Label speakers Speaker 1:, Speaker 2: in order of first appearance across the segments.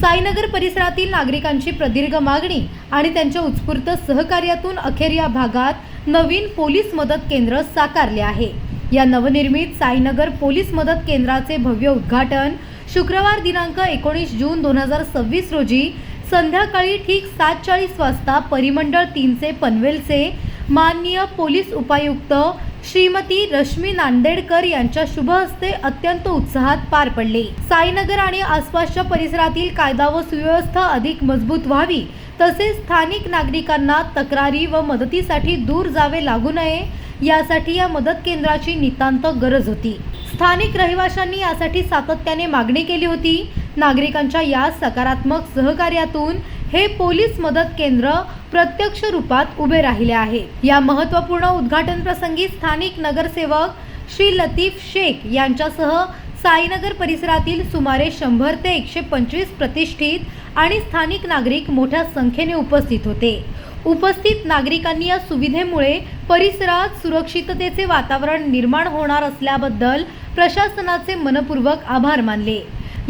Speaker 1: साईनगर परिसरातील नागरिकांची प्रदीर्घ मागणी आणि त्यांच्या उत्स्फूर्त सहकार्यातून अखेर या भागात नवीन पोलीस मदत केंद्र साकारले आहे। या नवनिर्मित साईनगर पोलीस मदत केंद्राचे भव्य उद्घाटन शुक्रवार दिनांक 19 जून 2026 रोजी संध्याकाळी ठीक 7:40 वाजता परिमंडळ 3 चे पनवेलचे माननीय पोलीस उपायुक्त श्रीमती रश्मी नांदेडकर यांच्या शुभ हस्ते अत्यंत उत्साहात पार पडले। साईनगर आणि आसपासच्या परिसरातील कायदा व सुव्यवस्था अधिक मजबूत व्हावी, तसेच स्थानिक नागरिकांना तक्रारी व मदतीसाठी दूर जावे लागू नये यासाठी या मदत केंद्राची नितांत गरज होती। स्थानिक रहिवाशांनी यासाठी सातत्याने मागणी केली होती। नागरिकांच्या या सकारात्मक सहकार्यातून हे पोलीस मदत केंद्र प्रत्यक्ष रूपात उभे राहिले आहे। या महत्त्वपूर्ण उद्घाटन प्रसंगी स्थानिक नगरसेवक श्री लतीफ शेख यांच्यासह साईनगर परिसरातील सुमारे 100 ते 125 प्रतिष्ठित आणि स्थानिक नागरिक मोठ्या संख्येने उपस्थित होते। उपस्थित नागरिकांनी या सुविधेमुळे परिसरात सुरक्षिततेचे वातावरण निर्माण होणार असल्याबद्दल प्रशासनाचे मनपूर्वक आभार मानले।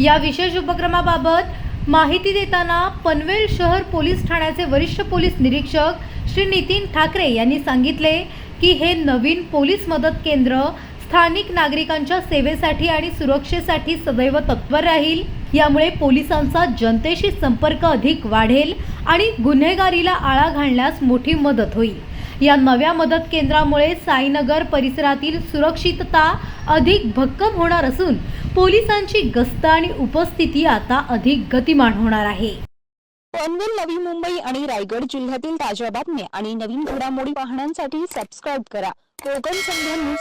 Speaker 1: या विशेष उपक्रमाबाबत माहिती देताना पनवेल शहर पोलीस ठाण्याचे वरिष्ठ पोलीस निरीक्षक श्री नितीन ठाकरे यांनी सांगितले की हे नवीन पोलीस मदत केंद्र स्थानिक नागरिकांच्या सेवेसाठी आणि सुरक्षेसाठी सदैव तत्पर राहील। यामुळे पोलिसांचा जनतेशी संपर्क अधिक वाढेल आणि गुन्हेगारीला आळा घालण्यास मोठी मदत होईल। या नव्या मदत केंद्रामुळे साईनगर परिसरातील सुरक्षितता अधिक भक्कम होणार असून पोलिसांची गस्त आणि उपस्थिती आता अधिक गतिमान होणार आहे।
Speaker 2: पनवेल, नवी मुंबई आणि रायगड जिल्ह्यातील ताज्या बातम्या आणि नवीन घडामोडी पाहण्यासाठी सबस्क्राइब करा कोकण संध्या न्यूज।